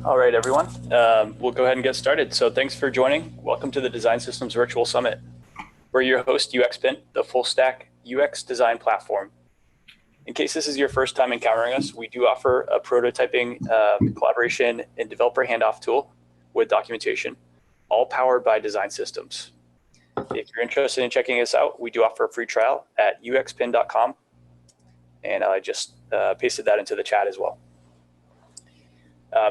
All right, everyone. We'll go ahead and get started. So thanks for joining. Welcome to the Design Systems Virtual Summit. We're your host, UXPin, the full stack UX design platform. In case this is your first time encountering us, we do offer a prototyping, collaboration, and developer handoff tool with documentation, all powered by Design Systems. If you're interested in checking us out, we do offer a free trial at uxpin.com. And I just pasted that into the chat as well.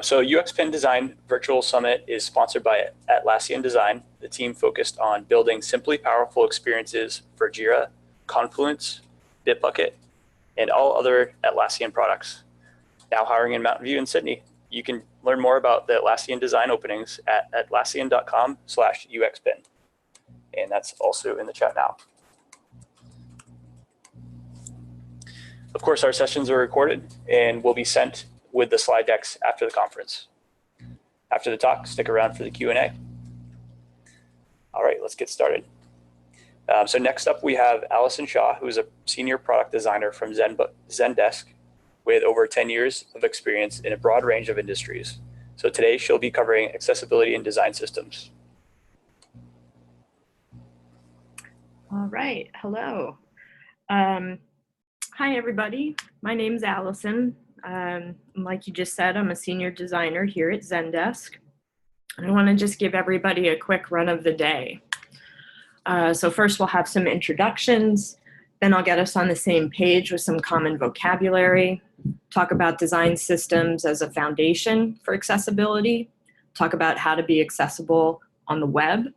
So UXPin Design Virtual Summit is sponsored by Atlassian Design, the team focused on building simply powerful experiences for Jira, Confluence, Bitbucket, and all other Atlassian products. Now hiring in Mountain View and Sydney. You can learn more about the Atlassian Design openings at atlassian.com/UXPin. And that's also in the chat now. Of course, our sessions are recorded and will be sent with the slide decks after the conference. After the talk, stick around for the Q&A. All right, let's get started. So next up, we have Allison Shaw, who is a senior product designer from Zendesk with over 10 years of experience in a broad range of industries. So today she'll be covering accessibility and design systems. All right, hello. Hi, everybody. My name's Allison. Like you just said, I'm a senior designer here at Zendesk. I want to just give everybody a quick run of the day. So first we'll have some introductions, then I'll get us on the same page with some common vocabulary, talk about design systems as a foundation for accessibility, talk about how to be accessible on the web,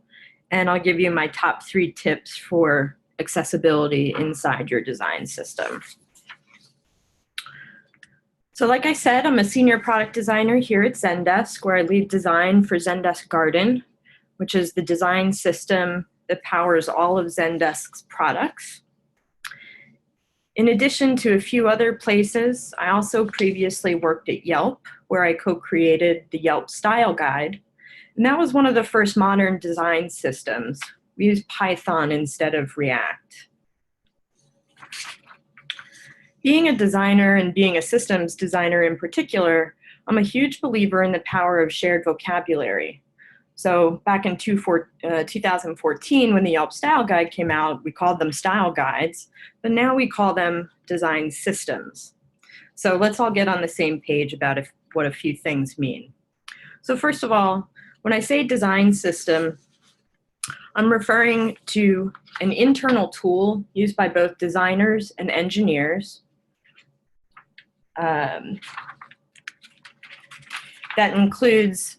and I'll give you my top 3 tips for accessibility inside your design system. So like I said, I'm a senior product designer here at Zendesk, where I lead design for Zendesk Garden, which is the design system that powers all of Zendesk's products. In addition to a few other places, I also previously worked at Yelp, where I co-created the Yelp Style Guide. And that was one of the first modern design systems. We used Python instead of React. Being a designer and being a systems designer in particular, I'm a huge believer in the power of shared vocabulary. So back in 2014, when the Yelp Style Guide came out, we called them style guides, but now we call them design systems. So let's all get on the same page about what a few things mean. So first of all, when I say design system, I'm referring to an internal tool used by both designers and engineers that includes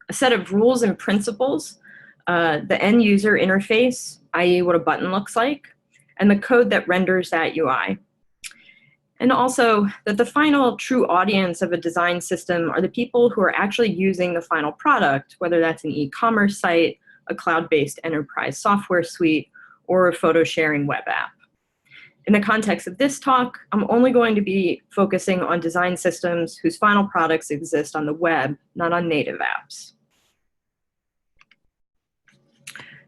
a set of rules and principles, the end user interface, i.e. what a button looks like, and the code that renders that UI. And also that the final true audience of a design system are the people who are actually using the final product, whether that's an e-commerce site, a cloud-based enterprise software suite, or a photo sharing web app. In the context of this talk, I'm only going to be focusing on design systems whose final products exist on the web, not on native apps.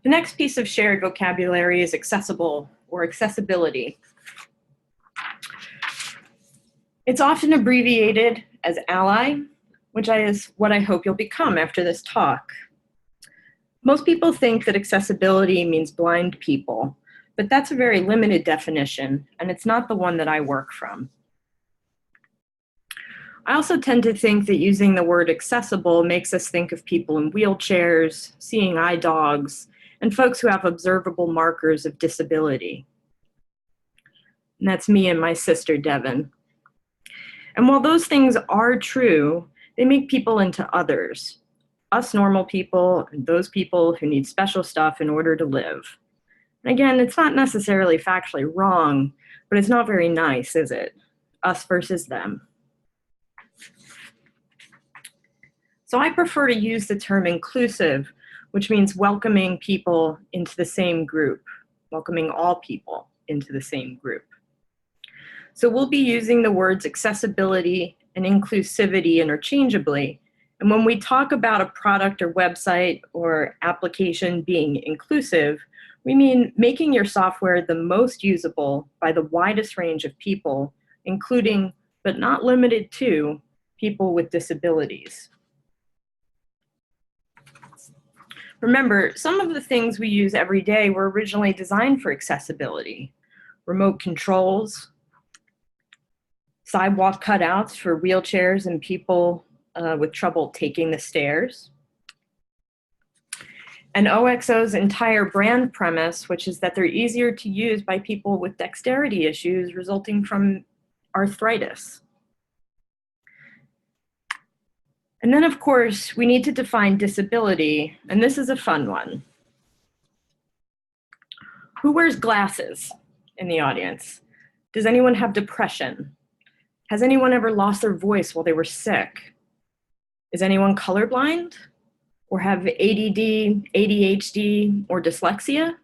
The next piece of shared vocabulary is accessible or accessibility. It's often abbreviated as ALLI, which is what I hope you'll become after this talk. Most people think that accessibility means blind people, but that's a very limited definition, and it's not the one that I work from. I also tend to think that using the word accessible makes us think of people in wheelchairs, seeing eye dogs, and folks who have observable markers of disability. And that's me and my sister, Devin. And while those things are true, they make people into others. Us normal people, and those people who need special stuff in order to live. And again, it's not necessarily factually wrong, but it's not very nice, is it? Us versus them. So I prefer to use the term inclusive, which means welcoming people into the same group, welcoming all people into the same group. So we'll be using the words accessibility and inclusivity interchangeably. And when we talk about a product or website or application being inclusive, we mean making your software the most usable by the widest range of people, including, but not limited to, people with disabilities. Remember, some of the things we use every day were originally designed for accessibility. Remote controls, sidewalk cutouts for wheelchairs and people with trouble taking the stairs. And OXO's entire brand premise, which is that they're easier to use by people with dexterity issues resulting from arthritis. And then, of course, we need to define disability, and this is a fun one. Who wears glasses in the audience? Does anyone have depression? Has anyone ever lost their voice while they were sick? Is anyone colorblind? Or have ADD, ADHD, or dyslexia?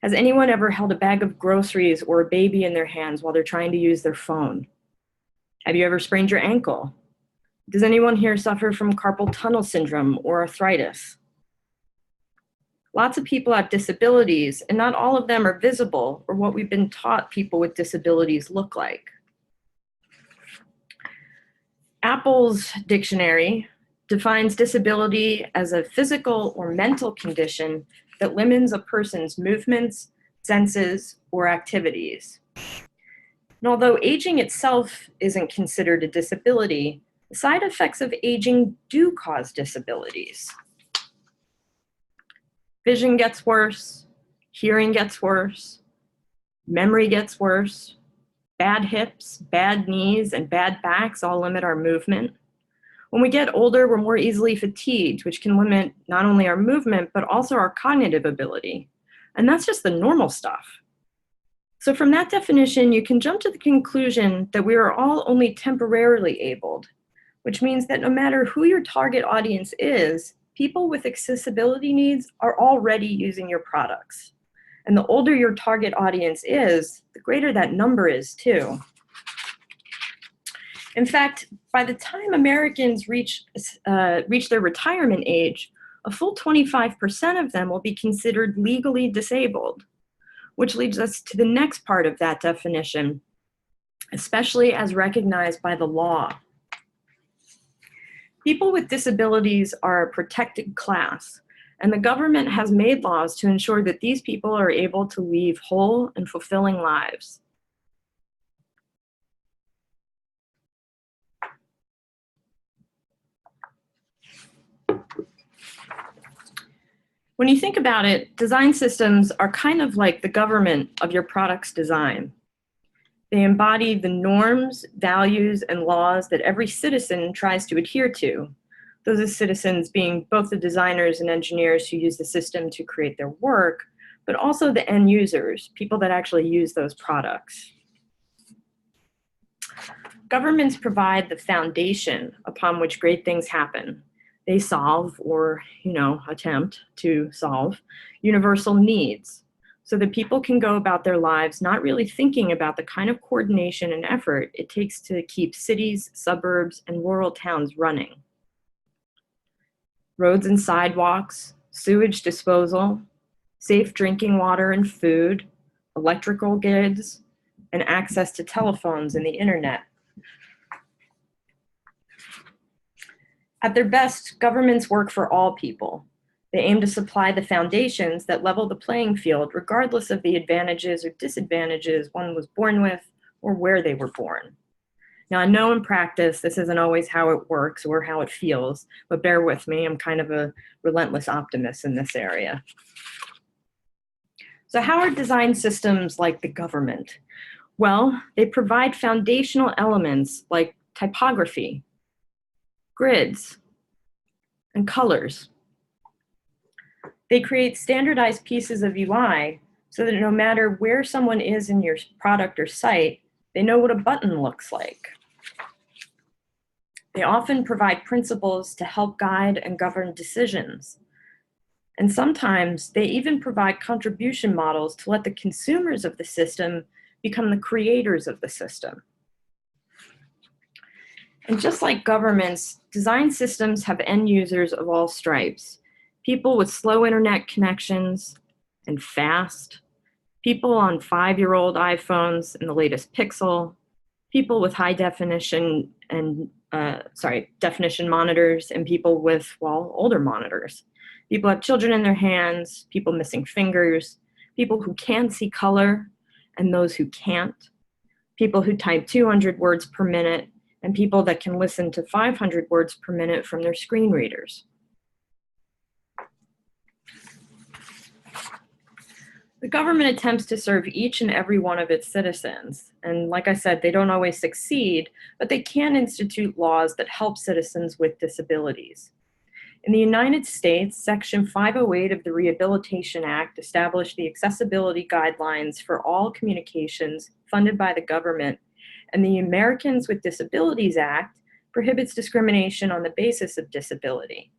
Has anyone ever held a bag of groceries or a baby in their hands while they're trying to use their phone? Have you ever sprained your ankle? Does anyone here suffer from carpal tunnel syndrome or arthritis? Lots of people have disabilities, and not all of them are visible or what we've been taught people with disabilities look like. Apple's dictionary defines disability as a physical or mental condition that limits a person's movements, senses, or activities. And although aging itself isn't considered a disability, the side effects of aging do cause disabilities. Vision gets worse, hearing gets worse, memory gets worse, bad hips, bad knees, and bad backs all limit our movement. When we get older, we're more easily fatigued, which can limit not only our movement, but also our cognitive ability. And that's just the normal stuff. So from that definition, you can jump to the conclusion that we are all only temporarily abled, which means that no matter who your target audience is, people with accessibility needs are already using your products. And the older your target audience is, the greater that number is too. In fact, by the time Americans reach their retirement age, a full 25% of them will be considered legally disabled, which leads us to the next part of that definition, especially as recognized by the law. People with disabilities are a protected class, and the government has made laws to ensure that these people are able to lead whole and fulfilling lives. When you think about it, design systems are kind of like the government of your product's design. They embody the norms, values, and laws that every citizen tries to adhere to. Those are citizens being both the designers and engineers who use the system to create their work, but also the end users, people that actually use those products. Governments provide the foundation upon which great things happen. They solve, or attempt to solve, universal needs so that people can go about their lives not really thinking about the kind of coordination and effort it takes to keep cities, suburbs, and rural towns running. Roads and sidewalks, sewage disposal, safe drinking water and food, electrical grids, and access to telephones and the internet. At their best, governments work for all people. They aim to supply the foundations that level the playing field regardless of the advantages or disadvantages one was born with or where they were born. Now, I know in practice this isn't always how it works or how it feels, but bear with me, I'm kind of a relentless optimist in this area. So how are design systems like the government? Well, they provide foundational elements like typography, grids, and colors. They create standardized pieces of UI so that no matter where someone is in your product or site, they know what a button looks like. They often provide principles to help guide and govern decisions. And sometimes they even provide contribution models to let the consumers of the system become the creators of the system. And just like governments, design systems have end users of all stripes. People with slow internet connections and fast, people on 5-year-old iPhones and the latest Pixel, people with high definition and definition monitors, and people with, well, older monitors. People have children in their hands, people missing fingers, people who can see color, and those who can't, people who type 200 words per minute, and people that can listen to 500 words per minute from their screen readers. The government attempts to serve each and every one of its citizens. And like I said, they don't always succeed, but they can institute laws that help citizens with disabilities. In the United States, Section 508 of the Rehabilitation Act established the accessibility guidelines for all communications funded by the government, and the Americans with Disabilities Act prohibits discrimination on the basis of disability.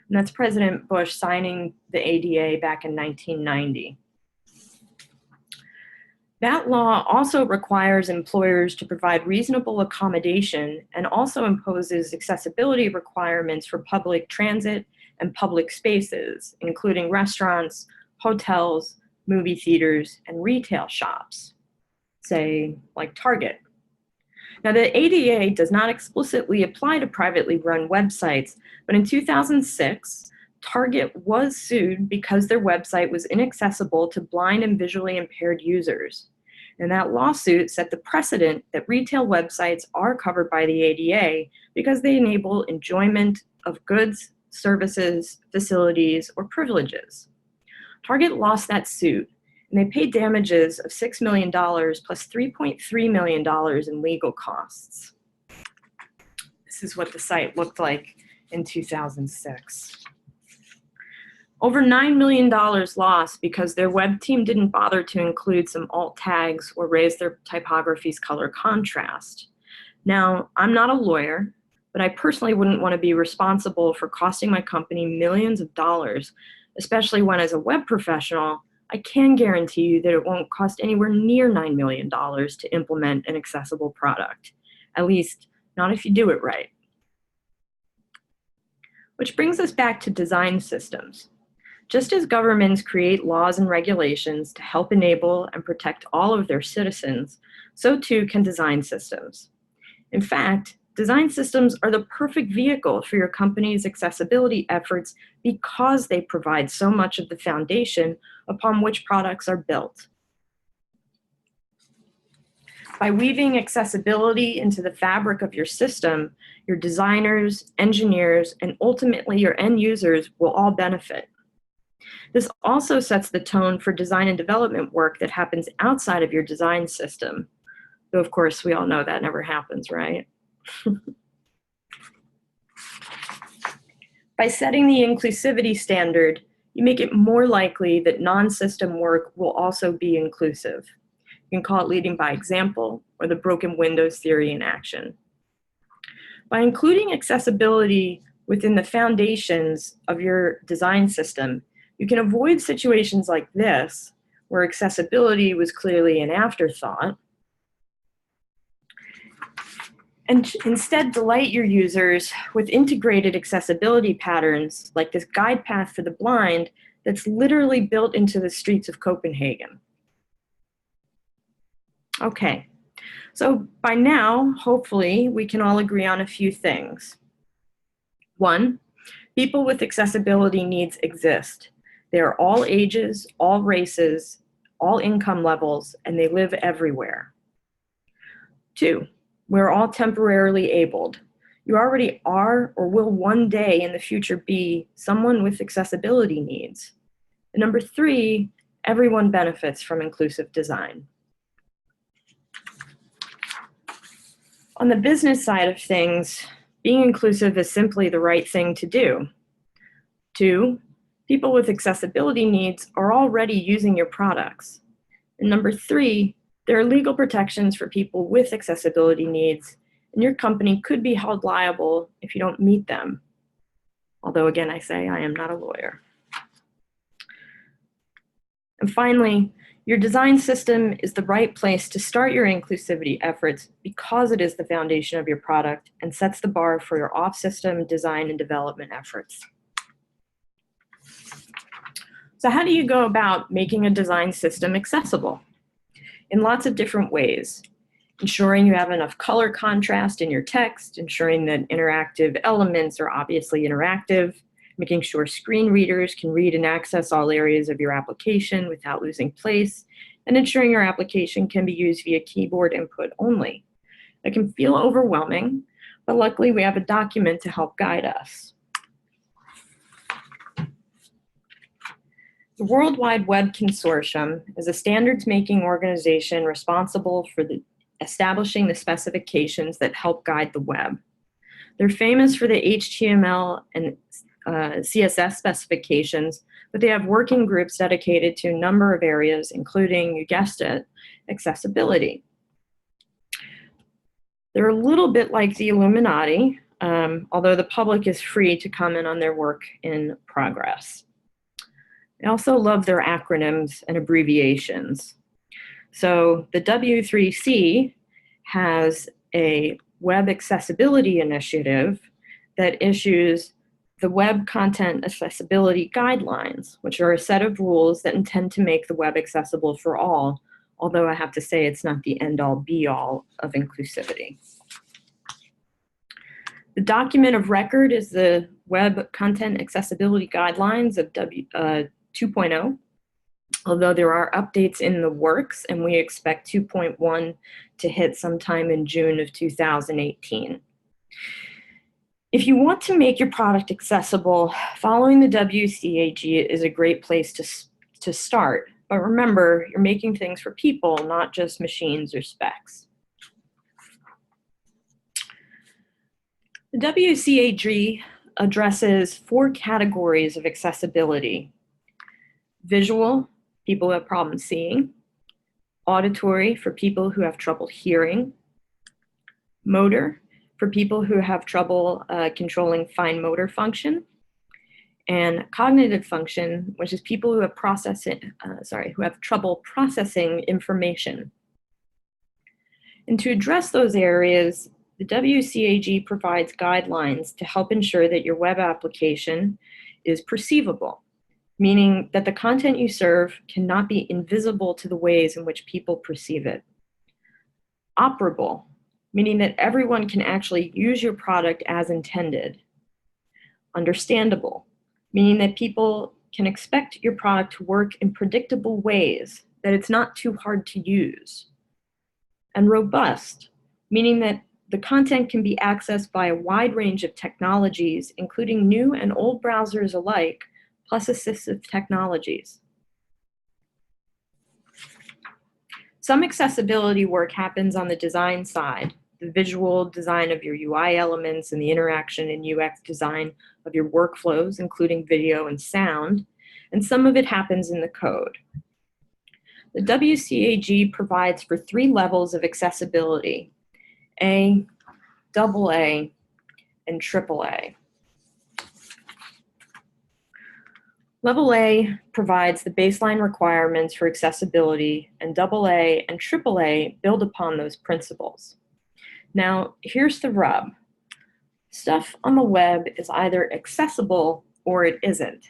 And that's President Bush signing the ADA back in 1990. That law also requires employers to provide reasonable accommodation and also imposes accessibility requirements for public transit and public spaces, including restaurants, hotels, movie theaters, and retail shops, say like Target. Now, the ADA does not explicitly apply to privately run websites, but in 2006, Target was sued because their website was inaccessible to blind and visually impaired users. And that lawsuit set the precedent that retail websites are covered by the ADA because they enable enjoyment of goods, services, facilities, or privileges. Target lost that suit, and they paid damages of $6 million plus $3.3 million in legal costs. This is what the site looked like in 2006. Over $9 million lost because their web team didn't bother to include some alt tags or raise their typography's color contrast. Now, I'm not a lawyer, but I personally wouldn't want to be responsible for costing my company millions of dollars, especially when, as a web professional, I can guarantee you that it won't cost anywhere near $9 million to implement an accessible product, at least not if you do it right. Which brings us back to design systems. Just as governments create laws and regulations to help enable and protect all of their citizens, so too can design systems. In fact, design systems are the perfect vehicle for your company's accessibility efforts because they provide so much of the foundation upon which products are built. By weaving accessibility into the fabric of your system, your designers, engineers, and ultimately your end users will all benefit. This also sets the tone for design and development work that happens outside of your design system. Though, of course, we all know that never happens, right? By setting the inclusivity standard, you make it more likely that non-system work will also be inclusive. You can call it leading by example or the broken windows theory in action. By including accessibility within the foundations of your design system, you can avoid situations like this, where accessibility was clearly an afterthought, and instead delight your users with integrated accessibility patterns like this guide path for the blind that's literally built into the streets of Copenhagen. Okay, so by now, hopefully, we can all agree on a few things. One, people with accessibility needs exist. They are all ages, all races, all income levels, and they live everywhere. Two, we're all temporarily abled. You already are or will one day in the future be someone with accessibility needs. And number three, everyone benefits from inclusive design. On the business side of things, being inclusive is simply the right thing to do. Two, people with accessibility needs are already using your products. And number three, there are legal protections for people with accessibility needs, and your company could be held liable if you don't meet them. Although again, I say I am not a lawyer. And finally, your design system is the right place to start your inclusivity efforts because it is the foundation of your product and sets the bar for your off-system design and development efforts. So how do you go about making a design system accessible? In lots of different ways. ensuring you have enough color contrast in your text, ensuring that interactive elements are obviously interactive, making sure screen readers can read and access all areas of your application without losing place, and ensuring your application can be used via keyboard input only. It can feel overwhelming, but luckily we have a document to help guide us. The World Wide Web Consortium is a standards-making organization responsible for establishing the specifications that help guide the web. They're famous for the HTML and CSS specifications, but they have working groups dedicated to a number of areas, including, you guessed it, accessibility. They're a little bit like the Illuminati, although the public is free to comment on their work in progress. I also love their acronyms and abbreviations. So the W3C has a web accessibility initiative that issues the Web Content Accessibility Guidelines, which are a set of rules that intend to make the web accessible for all, although I have to say it's not the end-all be-all of inclusivity. The document of record is the Web Content Accessibility Guidelines of 2.0, although there are updates in the works, and we expect 2.1 to hit sometime in June of 2018. If you want to make your product accessible, following the WCAG is a great place to start. But remember, you're making things for people, not just machines or specs. The WCAG addresses 4 categories of accessibility: visual, people who have problems seeing; auditory, for people who have trouble hearing; motor, for people who have trouble controlling fine motor function; and cognitive function, which is people who have who have trouble processing information. And to address those areas, the WCAG provides guidelines to help ensure that your web application is perceivable, meaning that the content you serve cannot be invisible to the ways in which people perceive it. Operable, meaning that everyone can actually use your product as intended. Understandable, meaning that people can expect your product to work in predictable ways, that it's not too hard to use. And robust, meaning that the content can be accessed by a wide range of technologies, including new and old browsers alike, plus assistive technologies. Some accessibility work happens on the design side, the visual design of your UI elements and the interaction and UX design of your workflows, including video and sound, and some of it happens in the code. The WCAG provides for 3 levels of accessibility: A, AA, and AAA. Level A provides the baseline requirements for accessibility, and AA and AAA build upon those principles. Now, here's the rub. Stuff on the web is either accessible or it isn't.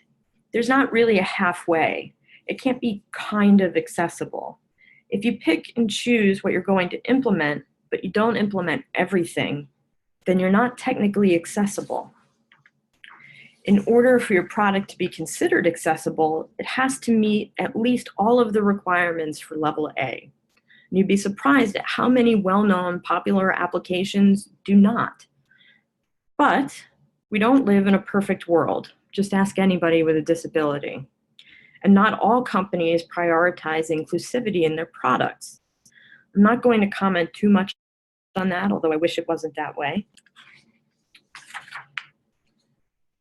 There's not really a halfway. It can't be kind of accessible. If you pick and choose what you're going to implement, but you don't implement everything, then you're not technically accessible. In order for your product to be considered accessible, it has to meet at least all of the requirements for level A. And you'd be surprised at how many well-known popular applications do not. But we don't live in a perfect world. Just ask anybody with a disability. And not all companies prioritize inclusivity in their products. I'm not going to comment too much on that, although I wish it wasn't that way.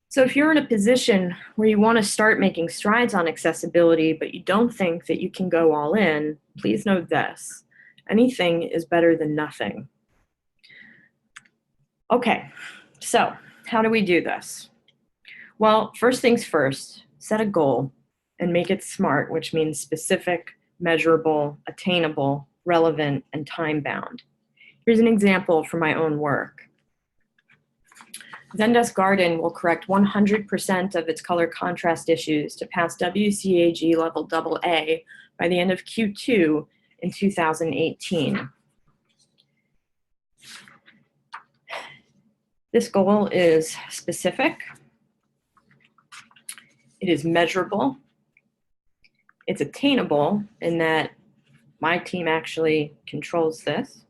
So if you're in a position where you want to start making strides on accessibility, but you don't think that you can go all in, please note this: anything is better than nothing. Okay, so how do we do this? Well, first things first, set a goal and make it SMART, which means specific, measurable, attainable, relevant, and time-bound. Here's an example from my own work. Zendesk Garden will correct 100% of its color contrast issues to pass WCAG level AA by the end of Q2 in 2018. This goal is specific, it is measurable, it's attainable in that my team actually controls this.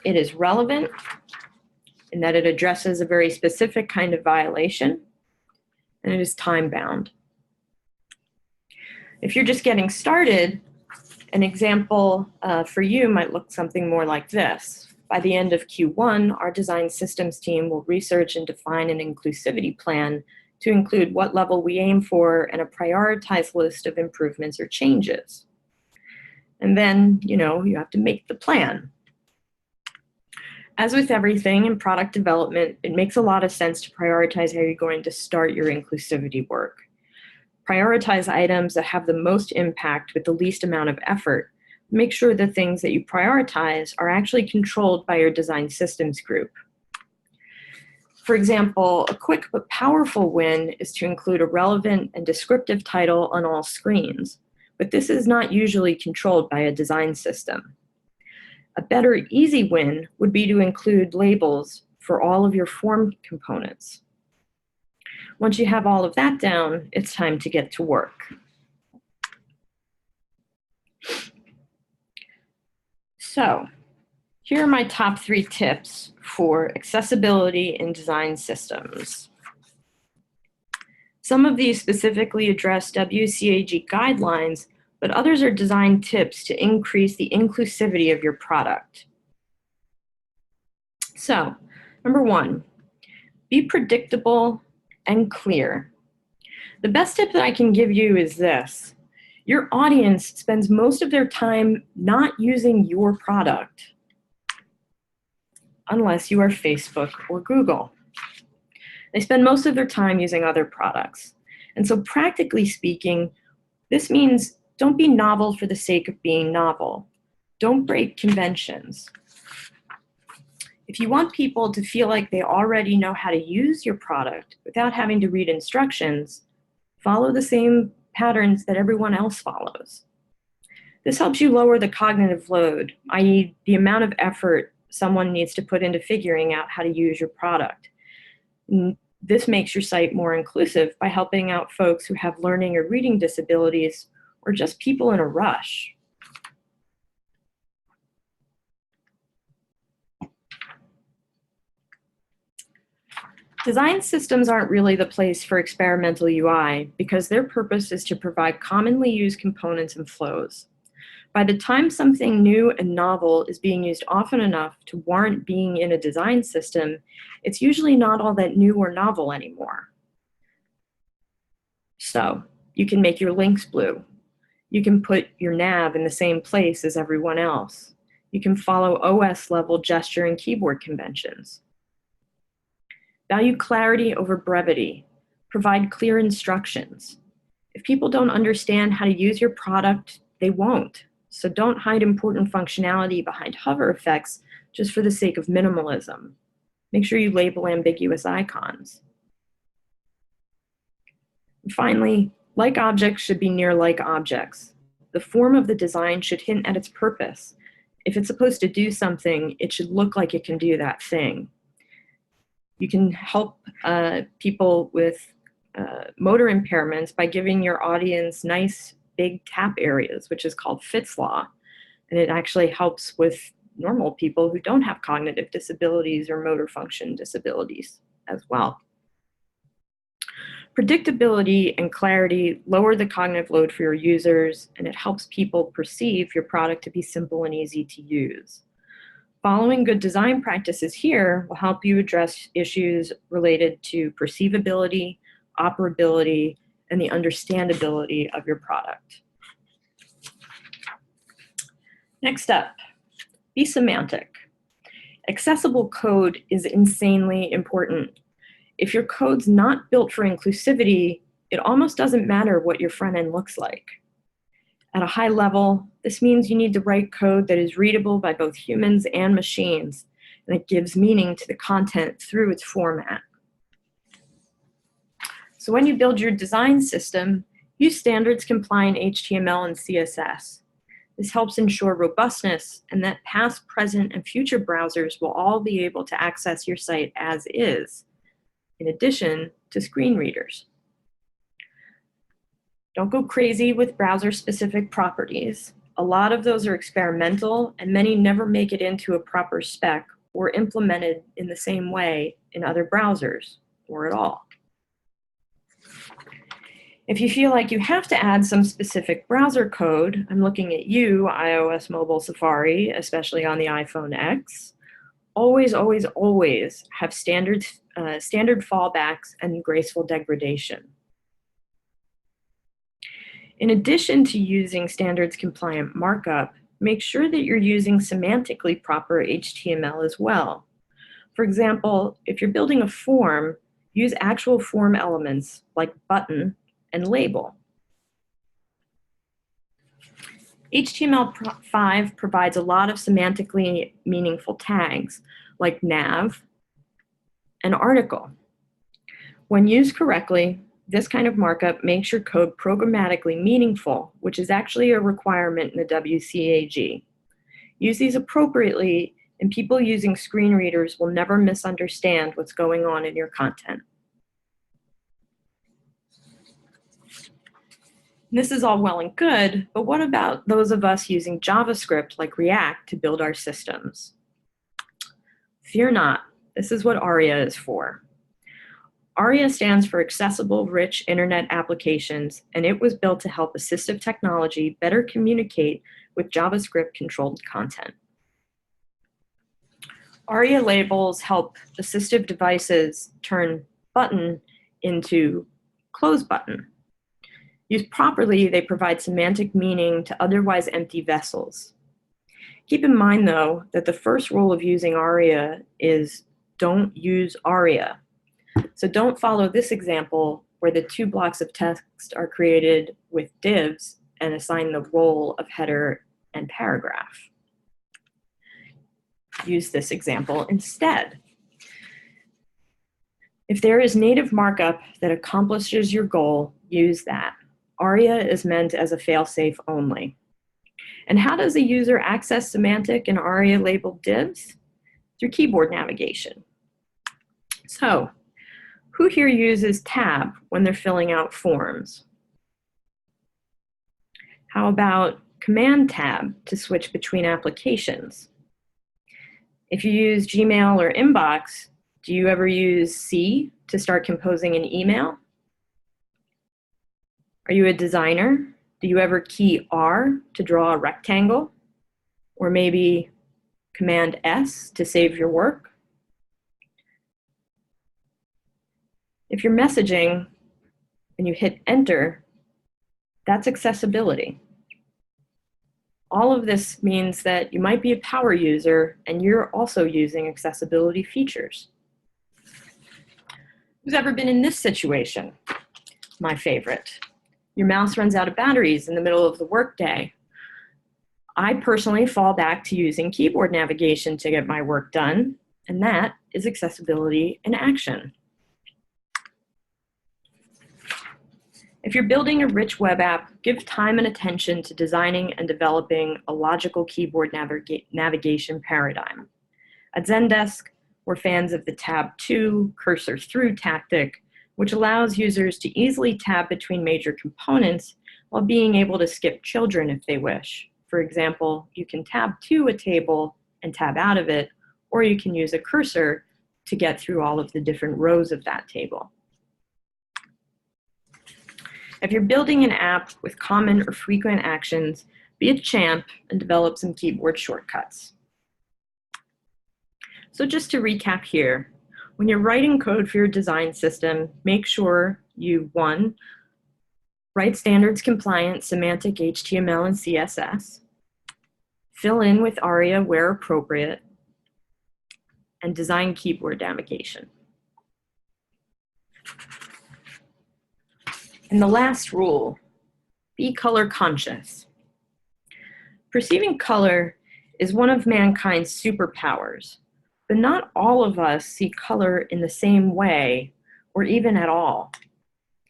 It is relevant in that it addresses a very specific kind of violation, and it is time-bound. If you're just getting started, an example for you might look something more like this. By the end of Q1, our design systems team will research and define an inclusivity plan to include what level we aim for and a prioritized list of improvements or changes. And then, you have to make the plan. As with everything in product development, it makes a lot of sense to prioritize how you're going to start your inclusivity work. Prioritize items that have the most impact with the least amount of effort. Make sure the things that you prioritize are actually controlled by your design systems group. For example, a quick but powerful win is to include a relevant and descriptive title on all screens, but this is not usually controlled by a design system. A better easy win would be to include labels for all of your form components. Once you have all of that down, it's time to get to work. So, here are my top 3 tips for accessibility in design systems. Some of these specifically address WCAG guidelines, but others are design tips to increase the inclusivity of your product. So, number 1, be predictable and clear. The best tip that I can give you is this. Your audience spends most of their time not using your product, unless you are Facebook or Google. They spend most of their time using other products. And so practically speaking, this means don't be novel for the sake of being novel. Don't break conventions. If you want people to feel like they already know how to use your product without having to read instructions, follow the same patterns that everyone else follows. This helps you lower the cognitive load, i.e. the amount of effort someone needs to put into figuring out how to use your product. And this makes your site more inclusive by helping out folks who have learning or reading disabilities or just people in a rush. Design systems aren't really the place for experimental UI because their purpose is to provide commonly used components and flows. By the time something new and novel is being used often enough to warrant being in a design system, it's usually not all that new or novel anymore. So, you can make your links blue. You can put your nav in the same place as everyone else. You can follow OS-level gesture and keyboard conventions. Value clarity over brevity. Provide clear instructions. If people don't understand how to use your product, they won't. So don't hide important functionality behind hover effects just for the sake of minimalism. Make sure you label ambiguous icons. And finally, like objects should be near like objects. The form of the design should hint at its purpose. If it's supposed to do something, it should look like it can do that thing. You can help people with motor impairments by giving your audience nice big tap areas, which is called Fitts Law. And it actually helps with normal people who don't have cognitive disabilities or motor function disabilities as well. Predictability and clarity lower the cognitive load for your users, and it helps people perceive your product to be simple and easy to use. Following good design practices here will help you address issues related to perceivability, operability, and the understandability of your product. Next up, be semantic. Accessible code is insanely important. If your code's not built for inclusivity, it almost doesn't matter what your front end looks like. At a high level, this means you need to write code that is readable by both humans and machines, and it gives meaning to the content through its format. So when you build your design system, use standards-compliant HTML and CSS. This helps ensure robustness and that past, present, and future browsers will all be able to access your site as is, in addition to screen readers. Don't go crazy with browser-specific properties. A lot of those are experimental, and many never make it into a proper spec or implemented in the same way in other browsers, or at all. If you feel like you have to add some specific browser code, I'm looking at you, iOS mobile Safari, especially on the iPhone X, always, always, always have standard fallbacks and graceful degradation. In addition to using standards compliant markup, make sure that you're using semantically proper HTML as well. For example, if you're building a form, use actual form elements like button and label. HTML5 provides a lot of semantically meaningful tags like nav and article. When used correctly, this kind of markup makes your code programmatically meaningful, which is actually a requirement in the WCAG. Use these appropriately, and people using screen readers will never misunderstand what's going on in your content. This is all well and good, but what about those of us using JavaScript like React to build our systems? Fear not, this is what ARIA is for. ARIA stands for Accessible Rich Internet Applications, and it was built to help assistive technology better communicate with JavaScript-controlled content. ARIA labels help assistive devices turn button into close button. Used properly, they provide semantic meaning to otherwise empty vessels. Keep in mind, though, that the first rule of using ARIA is don't use ARIA. So don't follow this example where the two blocks of text are created with divs and assign the role of header and paragraph. Use this example instead. If there is native markup that accomplishes your goal, use that. ARIA is meant as a fail-safe only. And how does a user access semantic and ARIA labeled divs? Through keyboard navigation. So, who here uses tab when they're filling out forms? How about command tab to switch between applications? If you use Gmail or Inbox, do you ever use C to start composing an email? Are you a designer? Do you ever key R to draw a rectangle? Or maybe Command S to save your work? If you're messaging and you hit enter, that's accessibility. All of this means that you might be a power user and you're also using accessibility features. Who's ever been in this situation? My favorite. Your mouse runs out of batteries in the middle of the workday. I personally fall back to using keyboard navigation to get my work done, and that is accessibility in action. If you're building a rich web app, give time and attention to designing and developing a logical keyboard navigation paradigm. At Zendesk, we're fans of the tab to, cursor through tactic, which allows users to easily tab between major components while being able to skip children if they wish. For example, you can tab to a table and tab out of it, or you can use a cursor to get through all of the different rows of that table. If you're building an app with common or frequent actions, be a champ and develop some keyboard shortcuts. So just to recap here, when you're writing code for your design system, make sure you, 1, write standards compliant semantic HTML and CSS, fill in with ARIA where appropriate, and design keyboard navigation. And the last rule, be color conscious. Perceiving color is one of mankind's superpowers, but not all of us see color in the same way or even at all.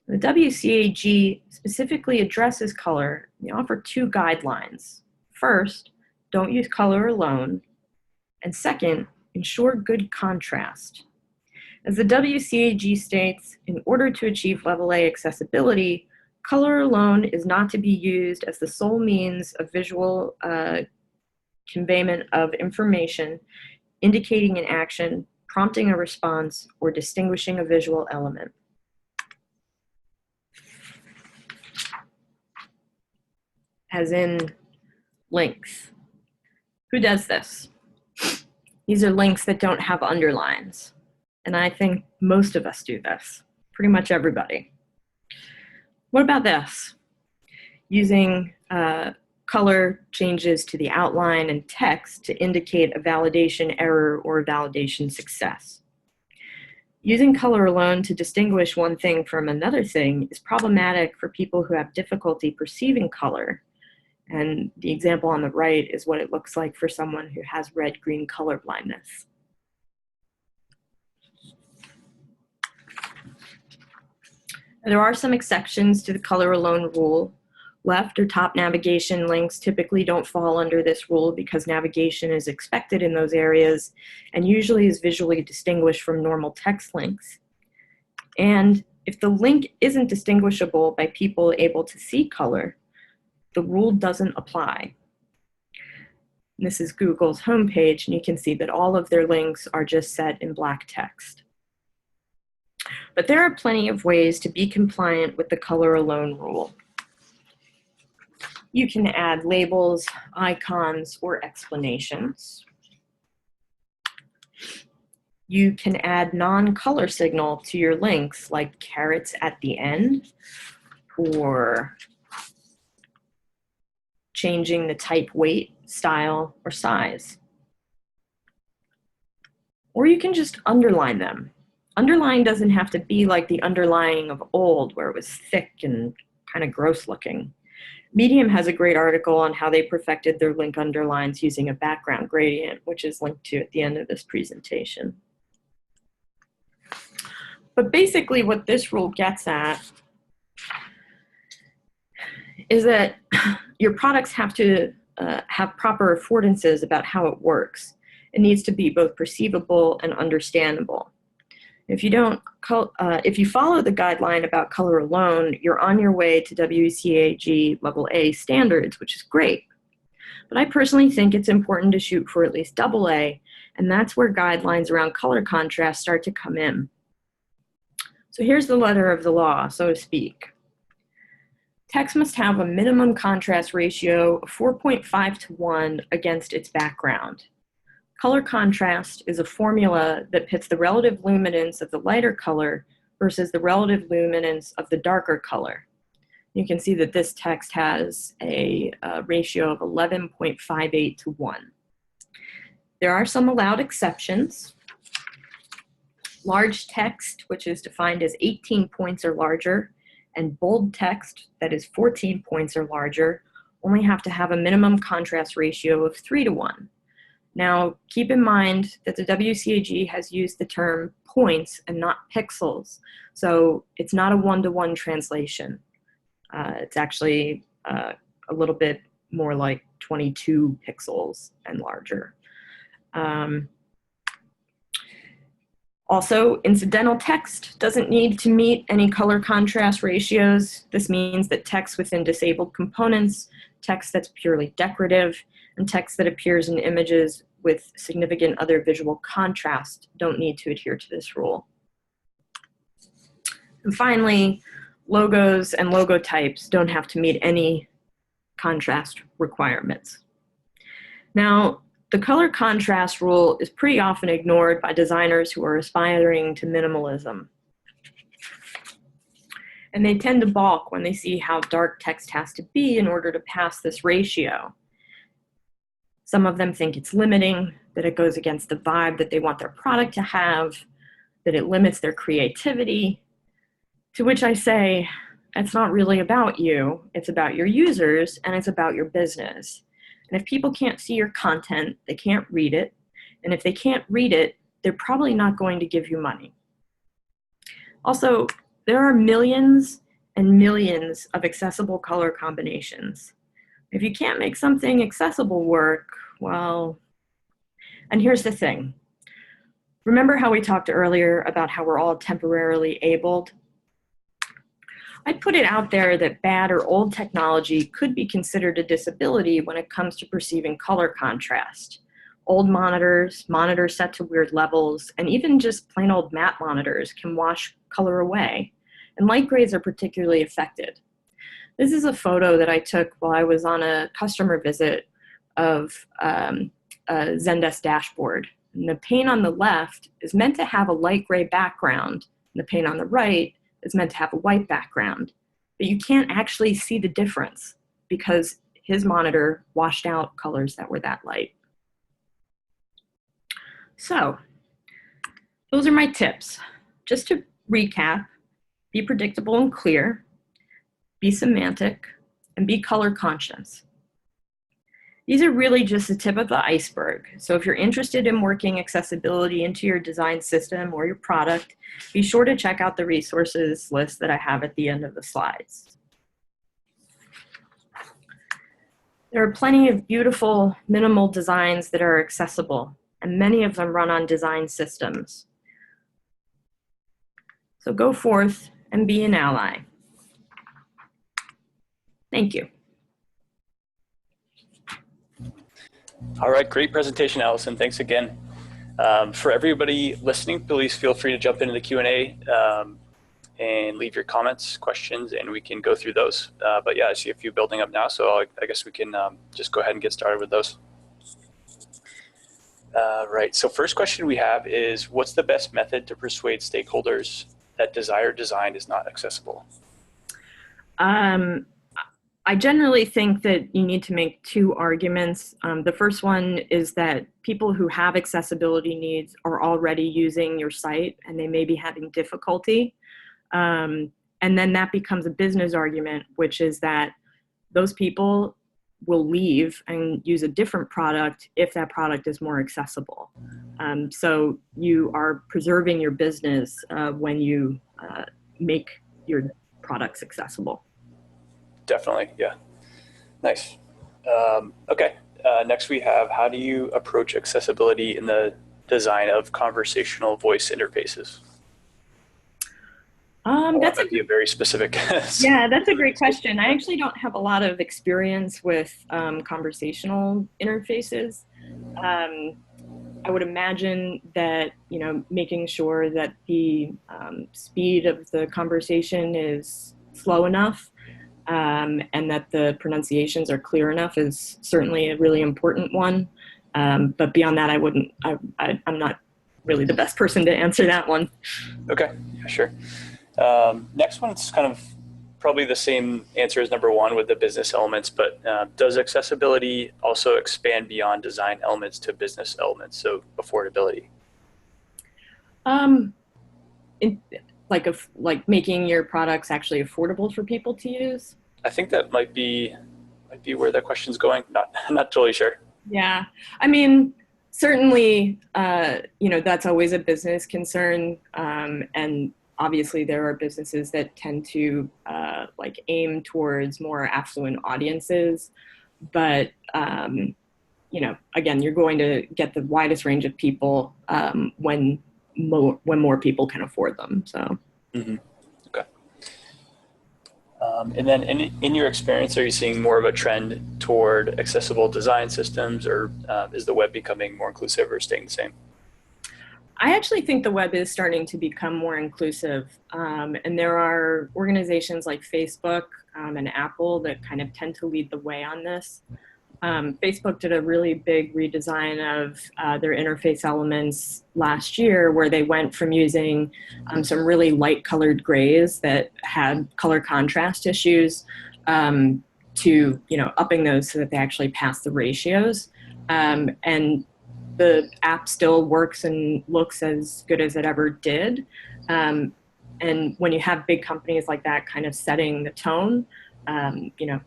The WCAG specifically addresses color. They offer 2 guidelines. First, don't use color alone. And second, ensure good contrast. As the WCAG states, in order to achieve level A accessibility, color alone is not to be used as the sole means of visual conveyment of information, indicating an action, prompting a response, or distinguishing a visual element. As in links. Who does this? These are links that don't have underlines. And I think most of us do this, pretty much everybody. What about this? Using color changes to the outline and text to indicate a validation error or a validation success. Using color alone to distinguish one thing from another thing is problematic for people who have difficulty perceiving color. And the example on the right is what it looks like for someone who has red-green color blindness. There are some exceptions to the color alone rule. Left or top navigation links typically don't fall under this rule because navigation is expected in those areas and usually is visually distinguished from normal text links. And if the link isn't distinguishable by people able to see color, the rule doesn't apply. This is Google's homepage, and you can see that all of their links are just set in black text. But there are plenty of ways to be compliant with the color alone rule. You can add labels, icons, or explanations. You can add non-color signal to your links, like carets at the end, or changing the type, weight, style, or size. Or you can just underline them. Underline doesn't have to be like the underlying of old, where it was thick and kind of gross looking. Medium has a great article on how they perfected their link underlines using a background gradient, which is linked to at the end of this presentation. But basically what this rule gets at is that your products have to have proper affordances about how it works. It needs to be both perceivable and understandable. If you follow the guideline about color alone, you're on your way to WCAG level A standards, which is great. But I personally think it's important to shoot for at least AA, and that's where guidelines around color contrast start to come in. So here's the letter of the law, so to speak. Text must have a minimum contrast ratio of 4.5 to 1 against its background. Color contrast is a formula that pits the relative luminance of the lighter color versus the relative luminance of the darker color. You can see that this text has a ratio of 11.58 to 1. There are some allowed exceptions. Large text, which is defined as 18 points or larger, and bold text, that is 14 points or larger, only have to have a minimum contrast ratio of 3 to 1. Now, keep in mind that the WCAG has used the term points and not pixels, so it's not a one-to-one translation. It's actually a little bit more like 22 pixels and larger. Also, incidental text doesn't need to meet any color contrast ratios. This means that text within disabled components, text that's purely decorative, and text that appears in images with significant other visual contrast don't need to adhere to this rule. And finally, logos and logo types don't have to meet any contrast requirements. Now, the color contrast rule is pretty often ignored by designers who are aspiring to minimalism. And they tend to balk when they see how dark text has to be in order to pass this ratio. Some of them think it's limiting, that it goes against the vibe that they want their product to have, that it limits their creativity, to which I say, it's not really about you, it's about your users, and it's about your business. And if people can't see your content, they can't read it. And if they can't read it, they're probably not going to give you money. Also, there are millions and millions of accessible color combinations. If you can't make something accessible work, well, and here's the thing. Remember how we talked earlier about how we're all temporarily abled? I'd put it out there that bad or old technology could be considered a disability when it comes to perceiving color contrast. Old monitors, monitors set to weird levels, and even just plain old matte monitors can wash color away, and light grays are particularly affected. This is a photo that I took while I was on a customer visit of a Zendesk dashboard. And the pane on the left is meant to have a light gray background, and the pane on the right is meant to have a white background. But you can't actually see the difference because his monitor washed out colors that were that light. So, those are my tips. Just to recap, be predictable and clear, be semantic, and be color conscious. These are really just the tip of the iceberg. So if you're interested in working accessibility into your design system or your product, be sure to check out the resources list that I have at the end of the slides. There are plenty of beautiful minimal designs that are accessible, and many of them run on design systems. So go forth and be an ally. Thank you. All right, great presentation, Allison. Thanks again. For everybody listening, please feel free to jump into the Q&A and leave your comments, questions, and we can go through those. But yeah, I see a few building up now, so I guess we can just go ahead and get started with those. Right, so first question we have is, what's the best method to persuade stakeholders that desired design is not accessible? I generally think that you need to make two arguments. The first one is that people who have accessibility needs are already using your site and they may be having difficulty. And then that becomes a business argument, which is that those people will leave and use a different product if that product is more accessible. So you are preserving your business when you make your products accessible. Definitely, yeah. Nice. Okay, next we have, how do you approach accessibility in the design of conversational voice interfaces? That might be a very specific. Yeah, that's a great question. I actually don't have a lot of experience with conversational interfaces. I would imagine that, you know, making sure that the speed of the conversation is slow enough and that the pronunciations are clear enough is certainly a really important one. But beyond that, I'm not really the best person to answer that one. Okay, yeah, sure. Next one's kind of probably the same answer as number one with the business elements, but does accessibility also expand beyond design elements to business elements, so affordability? Like making your products actually affordable for people to use? I think that might be where that question's going. Not totally sure. Yeah, I mean, certainly, you know, that's always a business concern, and obviously there are businesses that tend to like aim towards more affluent audiences, but you know, again, you're going to get the widest range of people when more people can afford them. So. Mm-hmm. Okay. And then in your experience, are you seeing more of a trend toward accessible design systems, or is the web becoming more inclusive or staying the same? I actually think the web is starting to become more inclusive, and there are organizations like Facebook and Apple that kind of tend to lead the way on this. Facebook did a really big redesign of their interface elements last year, where they went from using some really light colored grays that had color contrast issues to, you know, upping those so that they actually pass the ratios. And the app still works and looks as good as it ever did. And when you have big companies like that kind of setting the tone, you know,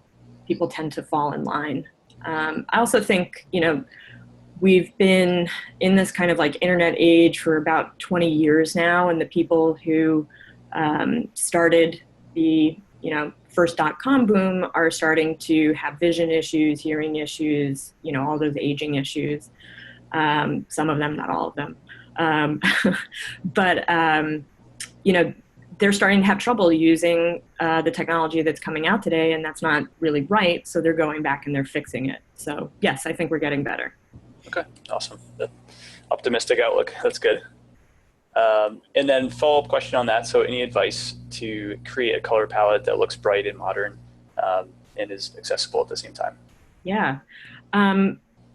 people tend to fall in line. I also think, you know, we've been in this kind of like internet age for about 20 years now, and the people who started the first .com boom are starting to have vision issues, hearing issues, all those aging issues. Some of them, not all of them. But they're starting to have trouble using the technology that's coming out today, and that's not really right. So they're going back and they're fixing it. So yes, I think we're getting better. Okay, awesome. Optimistic outlook. That's good. And then follow-up question on that. So any advice to create a color palette that looks bright and modern and is accessible at the same time? Yeah.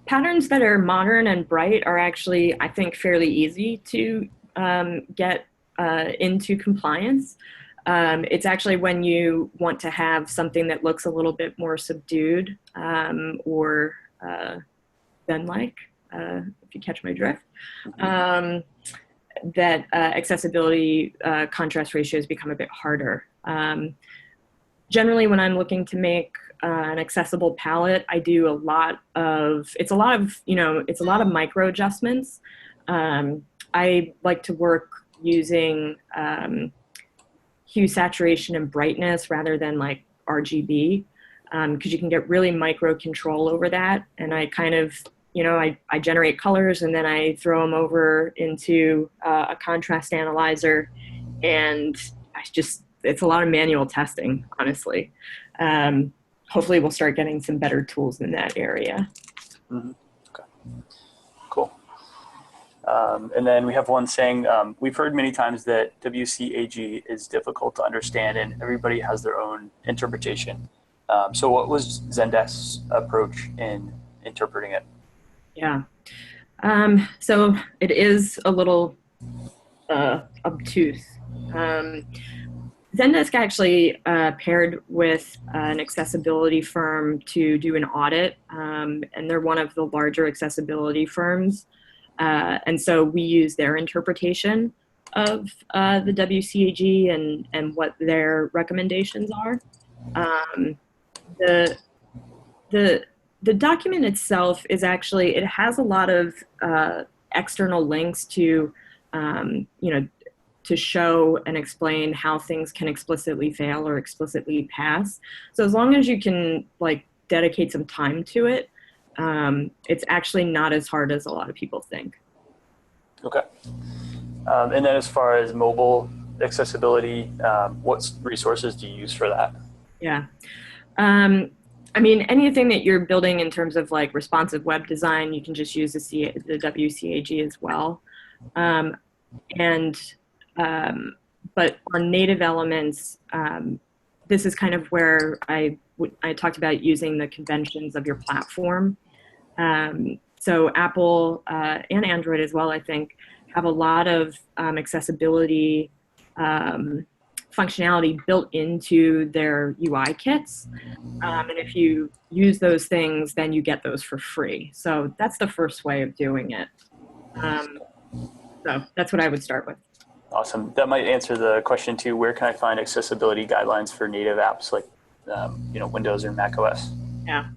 Patterns that are modern and bright are actually, I think, fairly easy to get into compliance. It's actually when you want to have something that looks a little bit more subdued or Zen-like, if you catch my drift, that accessibility contrast ratios become a bit harder. Generally, when I'm looking to make an accessible palette, I do it's a lot of micro adjustments. I like to work using hue, saturation, and brightness rather than like RGB, because you can get really micro control over that. And I kind of, I generate colors and then I throw them over into a contrast analyzer, and it's a lot of manual testing, honestly. Hopefully we'll start getting some better tools in that area. Mm-hmm. Okay, cool. And then we have one saying, we've heard many times that WCAG is difficult to understand and everybody has their own interpretation. So what was Zendesk's approach in interpreting it? Yeah. So it is a little obtuse. Zendesk actually paired with an accessibility firm to do an audit, and they're one of the larger accessibility firms. And so we use their interpretation of the WCAG and what their recommendations are. The document itself is actually, it has a lot of external links to, to show and explain how things can explicitly fail or explicitly pass. So as long as you can dedicate some time to it, it's actually not as hard as a lot of people think. Okay. And then as far as mobile accessibility, what resources do you use for that? Yeah. I mean, anything that you're building in terms of responsive web design, you can just use the WCAG as well. But on native elements, this is kind of where I talked about using the conventions of your platform. So Apple and Android as well, I think, have a lot of accessibility functionality built into their UI kits. And if you use those things, then you get those for free. So that's the first way of doing it. So that's what I would start with. Awesome. That might answer the question too. Where can I find accessibility guidelines for native apps like Windows or Mac OS? Yeah.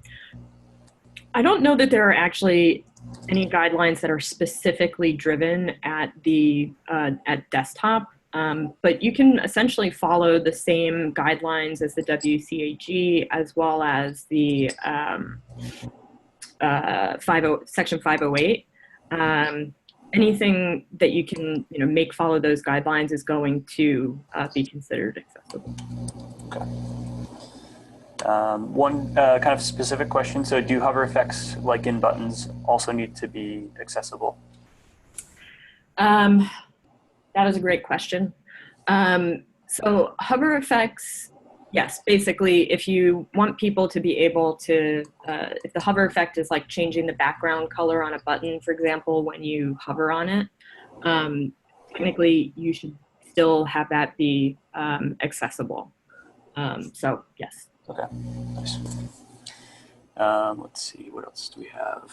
I don't know that there are actually any guidelines that are specifically driven at the at desktop, but you can essentially follow the same guidelines as the WCAG as well as the Section 508. Anything that you can make follow those guidelines is going to be considered accessible. Okay. One kind of specific question. So do hover effects like in buttons also need to be accessible? That is a great question. So hover effects, yes, basically if you want people to be able to, if the hover effect is like changing the background color on a button, for example, when you hover on it, technically you should still have that be accessible. So yes. Okay, nice. Let's see, what else do we have?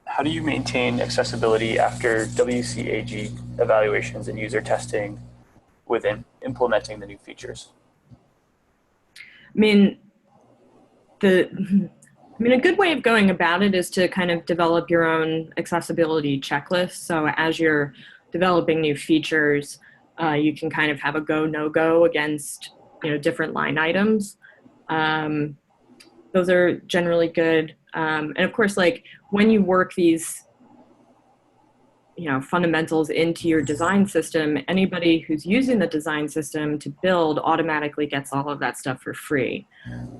How do you maintain accessibility after WCAG evaluations and user testing within implementing the new features? I mean, a good way of going about it is to kind of develop your own accessibility checklist. So as you're developing new features, you can kind of have a go, no go against, different line items. Those are generally good. And of course, like when you work these, fundamentals into your design system, anybody who's using the design system to build automatically gets all of that stuff for free.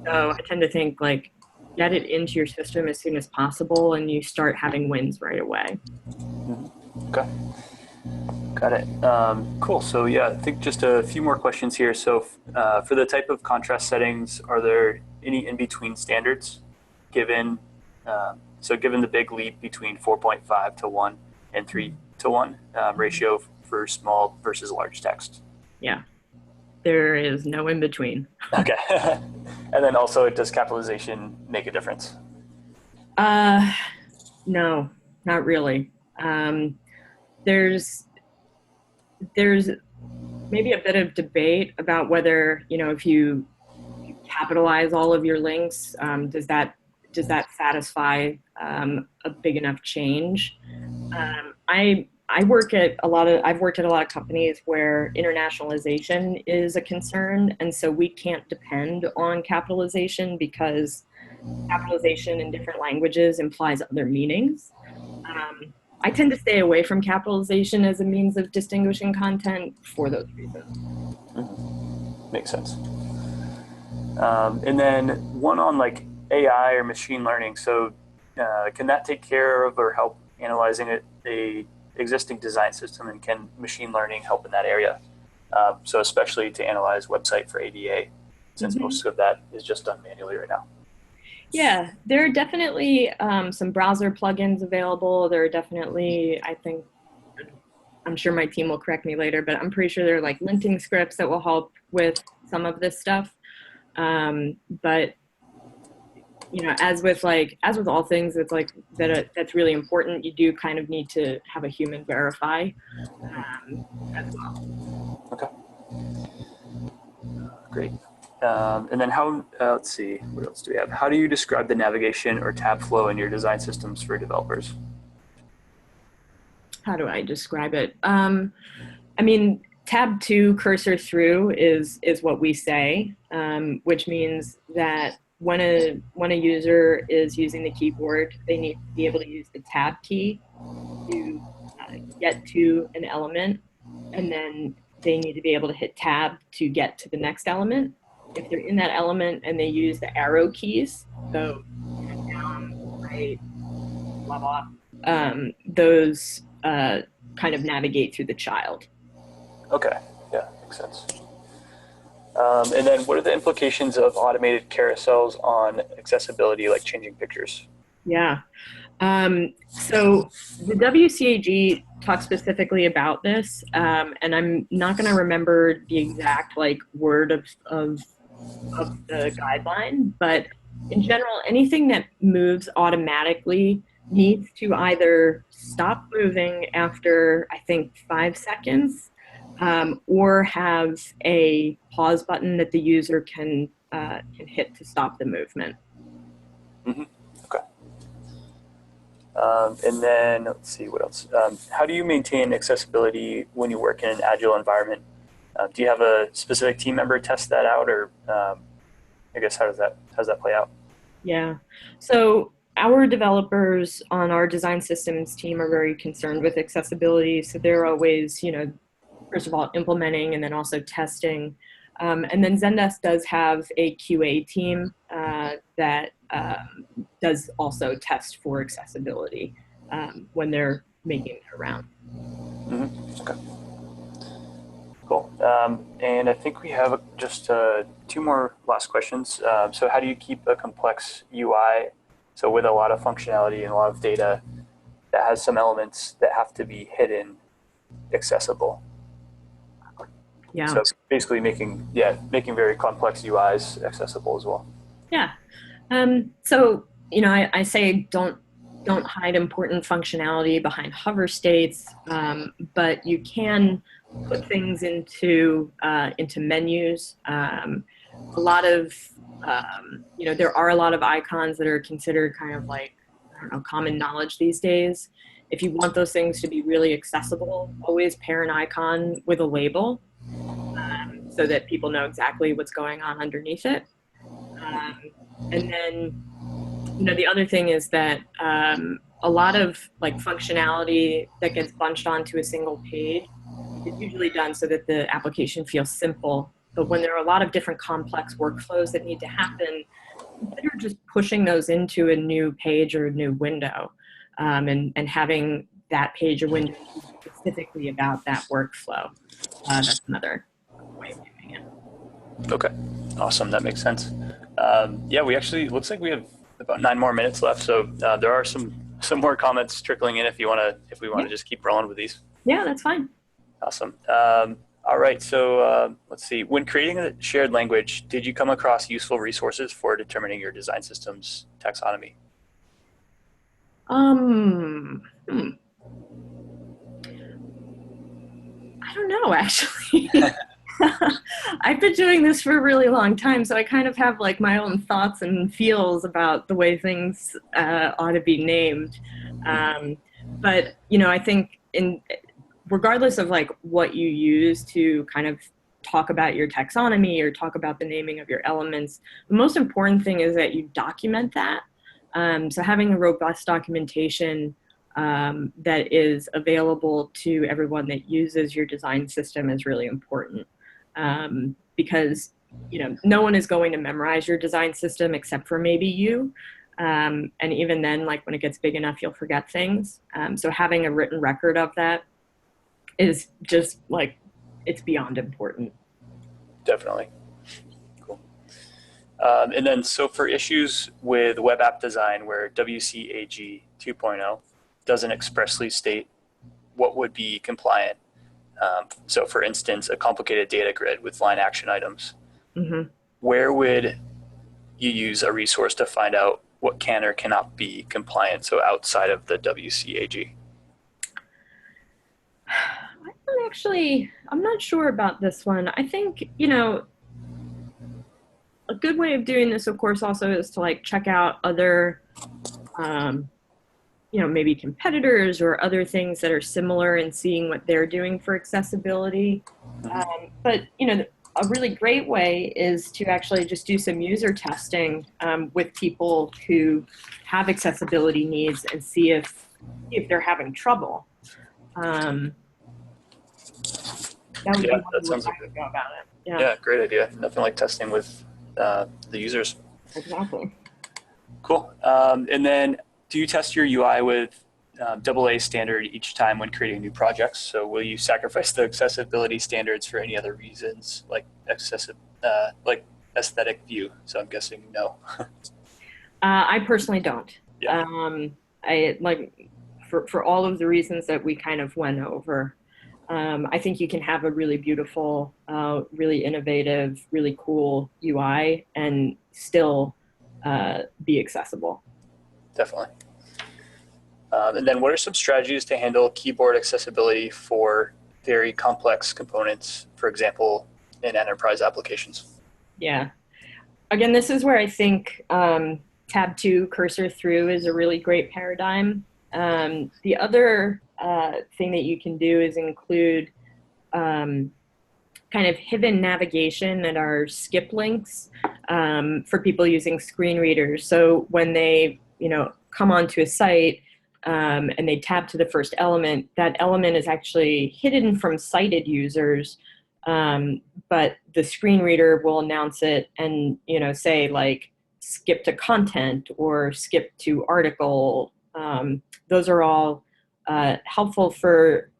So I tend to think like, get it into your system as soon as possible and you start having wins right away. Okay. Got it. Cool. So yeah, I think just a few more questions here. So for the type of contrast settings, are there any in-between standards given? So given the big leap between 4.5 to 1 and 3 to 1 ratio for small versus large text? Yeah, there is no in between. Okay. And then also, does capitalization make a difference? No, not really. There's maybe a bit of debate about whether, if you capitalize all of your links, does that satisfy a big enough change? I've worked at a lot of companies where internationalization is a concern, and so we can't depend on capitalization because capitalization in different languages implies other meanings. I tend to stay away from capitalization as a means of distinguishing content for those reasons. Mm-hmm. Makes sense. And then one on like AI or machine learning. So can that take care of or help analyzing a existing design system, and can machine learning help in that area? So especially to analyze website for ADA, since most of that is just done manually right now. Yeah, there are definitely some browser plugins available. There are definitely, I'm sure my team will correct me later, but I'm pretty sure there are like linting scripts that will help with some of this stuff. But as with all things, it's like that's really important. You do kind of need to have a human verify as well. Okay. Great. And then let's see, what else do we have? How do you describe the navigation or tab flow in your design systems for developers? How do I describe it? Tab 2 cursor through is what we say, which means that when a user is using the keyboard, they need to be able to use the tab key to get to an element, and then they need to be able to hit tab to get to the next element. If they're in that element and they use the arrow keys, so down, right, blah, blah, those kind of navigate through the child. Okay, yeah, makes sense. And then what are the implications of automated carousels on accessibility, like changing pictures? Yeah. So the WCAG talks specifically about this, and I'm not going to remember the exact word of the guideline, but in general, anything that moves automatically needs to either stop moving after, I think, 5 seconds, or have a pause button that the user can hit to stop the movement. Mm-hmm. Okay. And then let's see what else. How do you maintain accessibility when you work in an Agile environment? Do you have a specific team member test that out, or I guess how does that play out? Yeah. So our developers on our design systems team are very concerned with accessibility. So they're always, first of all, implementing and then also testing. And then Zendesk does have a QA team that does also test for accessibility when they're making it around. Mm-hmm. Okay. Cool. And I think we have just 2 more last questions. So how do you keep a complex UI, so with a lot of functionality and a lot of data, that has some elements that have to be hidden, accessible? Yeah. So basically making very complex UIs accessible as well. Yeah. So, I say don't hide important functionality behind hover states, but you can put things into menus. A lot of, there are a lot of icons that are considered kind of common knowledge these days. if you want those things to be really accessible, always pair an icon with a label so that people know exactly what's going on underneath it. And then, the other thing is that a lot of like functionality that gets bunched onto a single page is usually done so that the application feels simple. But when there are a lot of different complex workflows that need to happen, consider just pushing those into a new page or a new window, and having that page or window specifically about that workflow. That's another way of doing it. Okay, awesome. That makes sense. Yeah, we actually, looks like we have about 9 more minutes left. So there are some more comments trickling in if we want to just keep rolling with these. Yeah, that's fine. Awesome. All right. So let's see. When creating a shared language, did you come across useful resources for determining your design system's taxonomy? I don't know, actually. I've been doing this for a really long time, so I kind of have like my own thoughts and feels about the way things ought to be named. But I think regardless of like what you use to kind of talk about your taxonomy or talk about the naming of your elements, the most important thing is that you document that. So having a robust documentation that is available to everyone that uses your design system is really important. Because no one is going to memorize your design system except for maybe you. And even then, like when it gets big enough, you'll forget things. So having a written record of that is just like, it's beyond important. Definitely. Cool. And then, so for issues with web app design where WCAG 2.0 doesn't expressly state what would be compliant, so for instance, a complicated data grid with line action items, where would you use a resource to find out what can or cannot be compliant, so outside of the WCAG? I'm not sure about this one. I think, a good way of doing this, of course, also is to like check out other, maybe competitors or other things that are similar and seeing what they're doing for accessibility. But, a really great way is to actually just do some user testing with people who have accessibility needs and see if they're having trouble. That would be that sounds like go about it. Yeah, great idea. Nothing like testing with the users. Exactly. Cool. And then, do you test your UI with AA standard each time when creating new projects? So will you sacrifice the accessibility standards for any other reasons, like aesthetic view? So I'm guessing no. I personally don't. Yeah. I like for all of the reasons that we kind of went over. I think you can have a really beautiful, really innovative, really cool UI and still be accessible. Definitely. And then what are some strategies to handle keyboard accessibility for very complex components, for example, in enterprise applications? Yeah. Again, this is where I think tab 2 cursor through is a really great paradigm. The other thing that you can do is include kind of hidden navigation that are skip links for people using screen readers. So when they come onto a site and they tab to the first element, that element is actually hidden from sighted users, but the screen reader will announce it and say like skip to content or skip to article. Those are all helpful for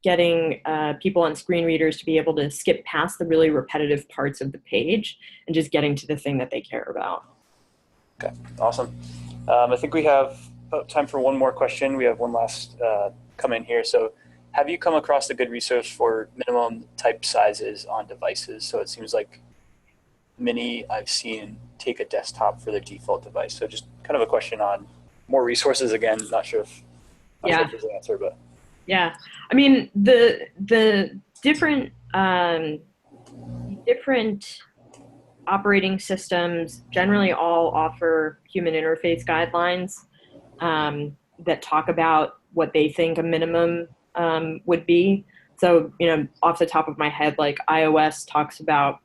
getting people on screen readers to be able to skip past the really repetitive parts of the page and just getting to the thing that they care about. Okay, awesome. I think we have time for one more question. We have one last come in here. So have you come across a good resource for minimum type sizes on devices? So it seems like many I've seen take a desktop for their default device. So just kind of a question on more resources. Again, not sure if there's an answer, but yeah, I mean the different operating systems generally all offer human interface guidelines that talk about what they think a minimum would be. So, off the top of my head, like iOS talks about,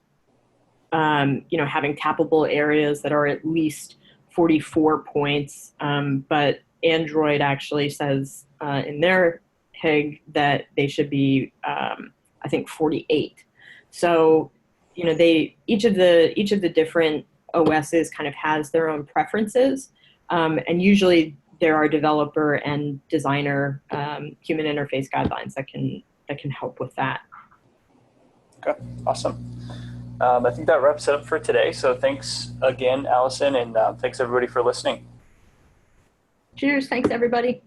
having tappable areas that are at least 44 points. But Android actually says in their HIG that they should be, I think, 48. So, each of the different OSs kind of has their own preferences. And usually there are developer and designer human interface guidelines that can help with that. Okay, awesome. I think that wraps it up for today. So thanks again, Allison, and thanks everybody for listening. Cheers. Thanks, everybody.